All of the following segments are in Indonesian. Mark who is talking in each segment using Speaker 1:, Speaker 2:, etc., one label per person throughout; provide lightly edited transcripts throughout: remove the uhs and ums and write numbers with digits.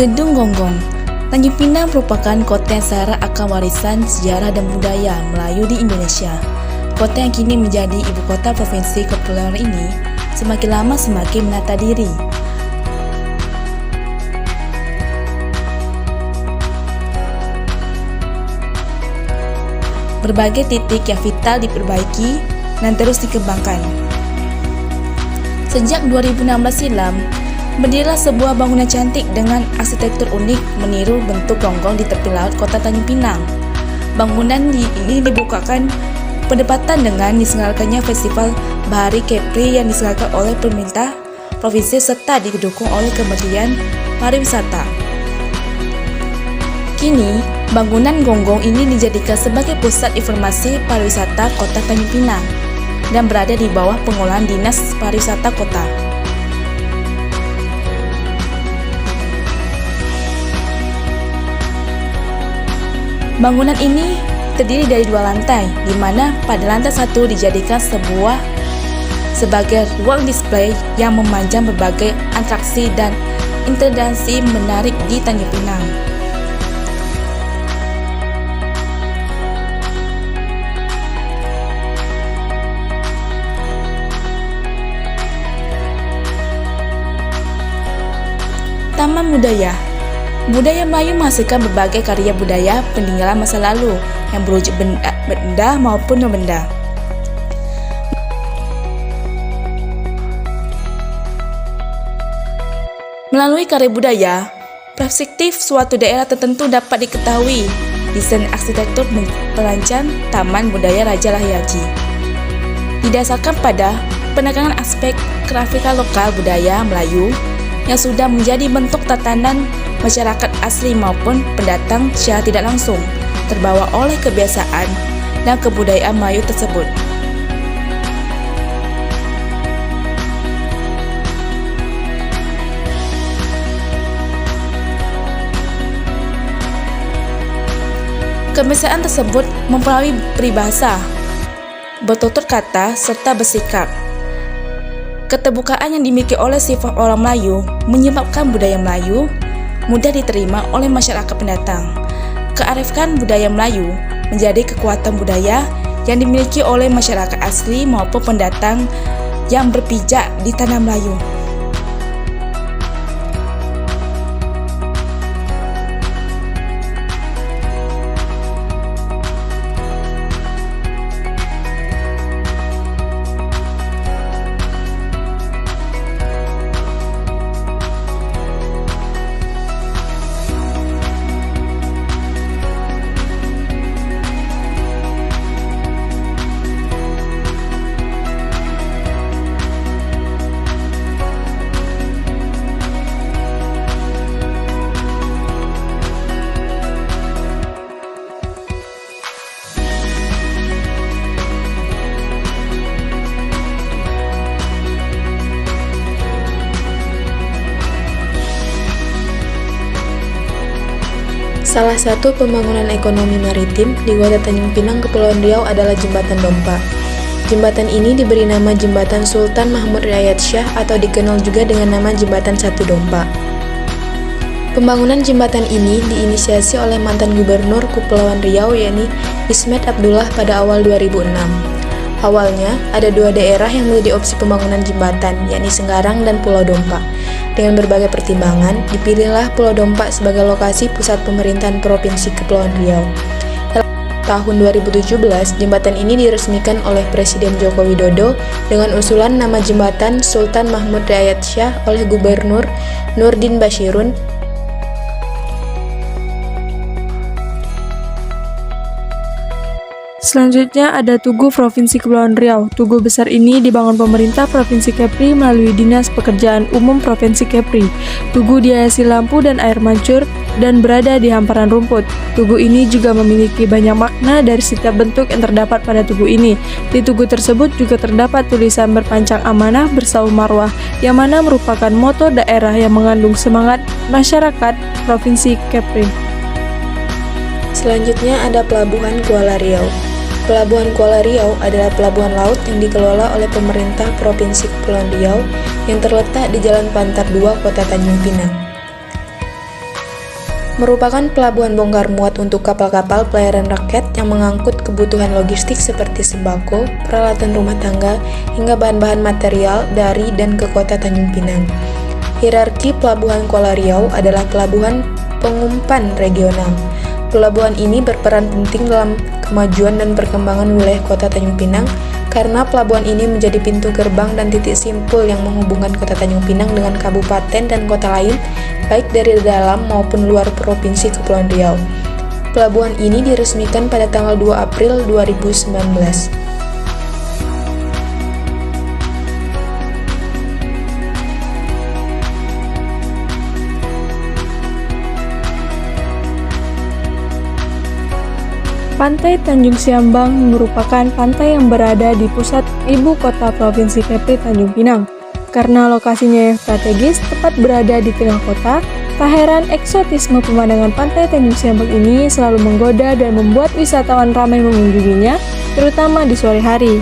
Speaker 1: Gedung Gonggong. Tanjung Pinang merupakan kota yang syarat akan warisan sejarah dan budaya Melayu di Indonesia. Kota yang kini menjadi ibu kota provinsi Kepulauan ini semakin lama semakin menata diri. Berbagai titik yang vital diperbaiki dan terus dikembangkan. Sejak 2016 silam, berdirilah sebuah bangunan cantik dengan arsitektur unik meniru bentuk gonggong di tepi laut kota Tanjung Pinang. Bangunan ini dibukakan berdepatan dengan diselenggarakannya Festival Bahari Kepri yang diselenggarakan oleh pemerintah provinsi serta didukung oleh Kementerian Pariwisata. Kini, bangunan gonggong ini dijadikan sebagai pusat informasi pariwisata kota Tanjung Pinang dan berada di bawah pengelolaan Dinas Pariwisata Kota. Bangunan ini terdiri dari 2 lantai, di mana pada lantai 1 dijadikan sebagai ruang display yang memanjang berbagai atraksi dan interaksi menarik di Tanjung Pinang. Taman Budaya. Budaya Melayu menghasilkan berbagai karya budaya peninggalan masa lalu yang berwujud benda maupun non-benda. Melalui karya budaya, perspektif suatu daerah tertentu dapat diketahui. Desain arsitektur perancang Taman Budaya Raja Lahyaji didasarkan pada penekangan aspek grafika lokal budaya Melayu yang sudah menjadi bentuk tatanan masyarakat asli maupun pendatang secara tidak langsung, terbawa oleh kebiasaan dan kebudayaan Melayu tersebut. Kebiasaan tersebut mempengaruhi peribahasa, bertutur kata, serta bersikap. Keterbukaan yang dimiliki oleh sifat orang Melayu menyebabkan budaya Melayu mudah diterima oleh masyarakat pendatang. Kearifan budaya Melayu menjadi kekuatan budaya yang dimiliki oleh masyarakat asli maupun pendatang yang berpijak di tanah Melayu.
Speaker 2: Salah satu pembangunan ekonomi maritim di Kota Tanjung Pinang, Kepulauan Riau adalah Jembatan Dompa. Jembatan ini diberi nama Jembatan Sultan Mahmud Riyad Shah atau dikenal juga dengan nama Jembatan Satu Dompa. Pembangunan jembatan ini diinisiasi oleh mantan Gubernur Kepulauan Riau yakni Ismet Abdullah pada awal 2006. Awalnya, ada 2 daerah yang menjadi opsi pembangunan jembatan, yakni Senggarang dan Pulau Dompa. Dengan berbagai pertimbangan, dipilihlah Pulau Dompa sebagai lokasi pusat pemerintahan Provinsi Kepulauan Riau. Tahun 2017, jembatan ini diresmikan oleh Presiden Joko Widodo dengan usulan nama Jembatan Sultan Mahmud Riyad Shah oleh Gubernur Nurdin Basyirun.
Speaker 3: Selanjutnya ada Tugu Provinsi Kepulauan Riau. Tugu besar ini dibangun pemerintah Provinsi Kepri melalui Dinas Pekerjaan Umum Provinsi Kepri. Tugu dihiasi lampu dan air mancur dan berada di hamparan rumput. Tugu ini juga memiliki banyak makna dari setiap bentuk yang terdapat pada tugu ini. Di tugu tersebut juga terdapat tulisan berpancang amanah bersau marwah, yang mana merupakan moto daerah yang mengandung semangat masyarakat Provinsi Kepri.
Speaker 2: Selanjutnya ada Pelabuhan Kuala Riau. Pelabuhan Kuala Riau adalah pelabuhan laut yang dikelola oleh pemerintah Provinsi Kepulauan Riau yang terletak di Jalan Pantar 2, Kota Tanjung Pinang. Merupakan pelabuhan bongkar muat untuk kapal-kapal pelayaran rakyat yang mengangkut kebutuhan logistik seperti sembako, peralatan rumah tangga, hingga bahan-bahan material dari dan ke Kota Tanjung Pinang. Hierarki Pelabuhan Kuala Riau adalah pelabuhan pengumpan regional. Pelabuhan ini berperan penting dalam kemajuan dan perkembangan wilayah Kota Tanjung Pinang karena pelabuhan ini menjadi pintu gerbang dan titik simpul yang menghubungkan Kota Tanjung Pinang dengan kabupaten dan kota lain, baik dari dalam maupun luar Provinsi Kepulauan Riau. Pelabuhan ini diresmikan pada tanggal 2 April 2019.
Speaker 3: Pantai Tanjung Siambang merupakan pantai yang berada di pusat ibu kota Provinsi Kepri Tanjung Pinang. Karena lokasinya yang strategis, tepat berada di tengah kota, tak heran eksotisme pemandangan pantai Tanjung Siambang ini selalu menggoda dan membuat wisatawan ramai mengunjunginya, terutama di sore hari.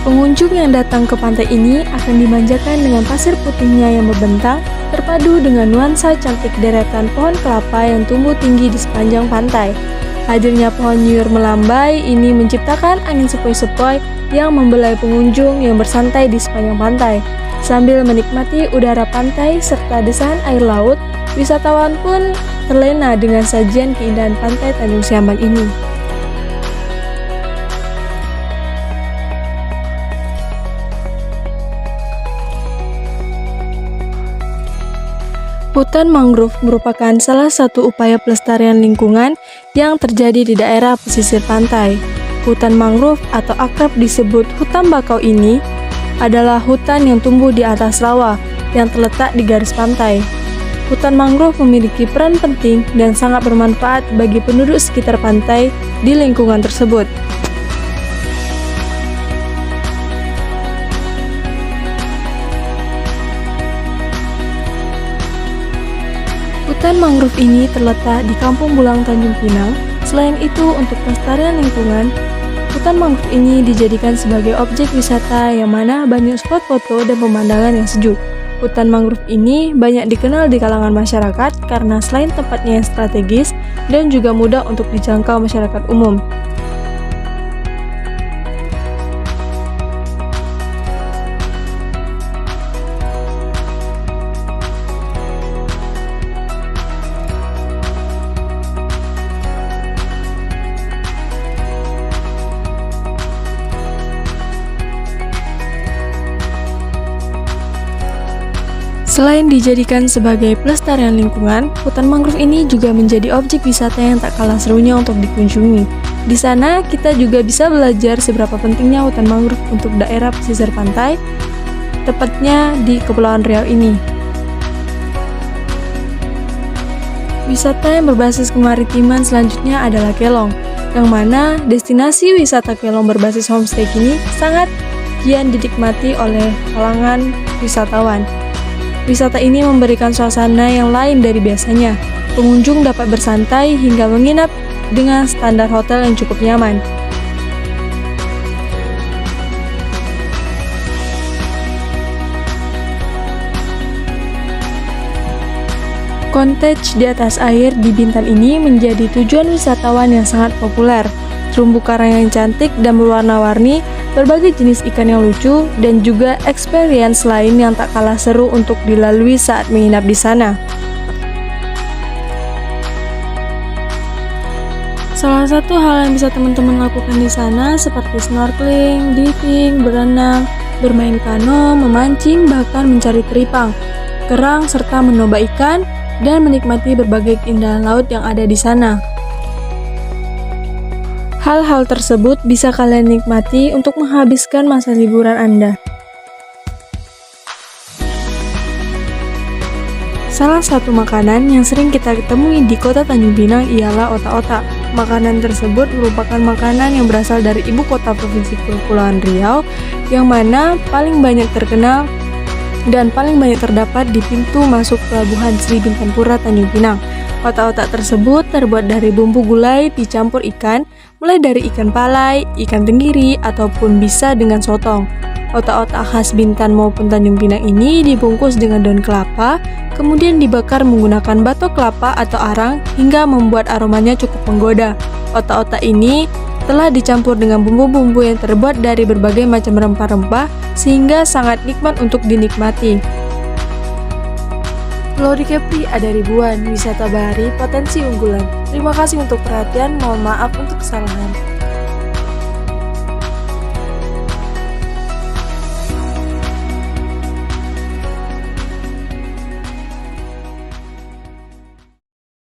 Speaker 3: Pengunjung yang datang ke pantai ini akan dimanjakan dengan pasir putihnya yang membentang, terpadu dengan nuansa cantik deretan pohon kelapa yang tumbuh tinggi di sepanjang pantai. Hadirnya pohon nyur melambai ini menciptakan angin sepoi-sepoi yang membelai pengunjung yang bersantai di sepanjang pantai. Sambil menikmati udara pantai serta desahan air laut, wisatawan pun terlena dengan sajian keindahan pantai Tanjung Siambang ini. Hutan mangrove merupakan salah satu upaya pelestarian lingkungan yang terjadi di daerah pesisir pantai. Hutan mangrove atau akrab disebut hutan bakau ini adalah hutan yang tumbuh di atas rawa yang terletak di garis pantai. Hutan mangrove memiliki peran penting dan sangat bermanfaat bagi penduduk sekitar pantai di lingkungan tersebut. Hutan mangrove ini terletak di Kampung Bulang Tanjung Pinang. Selain itu, untuk pelestarian lingkungan, hutan mangrove ini dijadikan sebagai objek wisata yang mana banyak spot foto dan pemandangan yang sejuk. Hutan mangrove ini banyak dikenal di kalangan masyarakat karena selain tempatnya yang strategis dan juga mudah untuk dijangkau masyarakat umum. Selain dijadikan sebagai pelestarian lingkungan, hutan mangrove ini juga menjadi objek wisata yang tak kalah serunya untuk dikunjungi. Di sana, kita juga bisa belajar seberapa pentingnya hutan mangrove untuk daerah pesisir pantai, tepatnya di Kepulauan Riau ini. Wisata yang berbasis kemaritiman selanjutnya adalah Kelong, yang mana destinasi wisata Kelong berbasis homestay ini sangat kian dinikmati oleh kalangan wisatawan. Wisata ini memberikan suasana yang lain dari biasanya. Pengunjung dapat bersantai hingga menginap dengan standar hotel yang cukup nyaman. Cottage di atas air di Bintan ini menjadi tujuan wisatawan yang sangat populer. Terumbu karang yang cantik dan berwarna-warni, berbagai jenis ikan yang lucu, dan juga experience lain yang tak kalah seru untuk dilalui saat menginap di sana. Salah satu hal yang bisa teman-teman lakukan di sana seperti snorkeling, diving, berenang, bermain kano, memancing, bahkan mencari teripang, kerang, serta menoba ikan, dan menikmati berbagai keindahan laut yang ada di sana. Hal-hal tersebut bisa kalian nikmati untuk menghabiskan masa liburan Anda. Salah satu makanan yang sering kita temui di kota Tanjung Pinang ialah otak-otak. Makanan tersebut merupakan makanan yang berasal dari ibu kota Provinsi Kepulauan Riau, yang mana paling banyak terkenal dan paling banyak terdapat di pintu masuk Pelabuhan Sri Bintangpura Tanjung Pinang. Otak-otak tersebut terbuat dari bumbu gulai dicampur ikan, mulai dari ikan palai, ikan tenggiri, ataupun bisa dengan sotong. Otak-otak khas Bintan maupun Tanjung Pinang ini dibungkus dengan daun kelapa, kemudian dibakar menggunakan batok kelapa atau arang hingga membuat aromanya cukup menggoda. Otak-otak ini telah dicampur dengan bumbu-bumbu yang terbuat dari berbagai macam rempah-rempah sehingga sangat nikmat untuk dinikmati. Pulau di Kepri ada ribuan wisata bahari potensi unggulan. Terima kasih untuk perhatian, mohon maaf untuk kesalahan.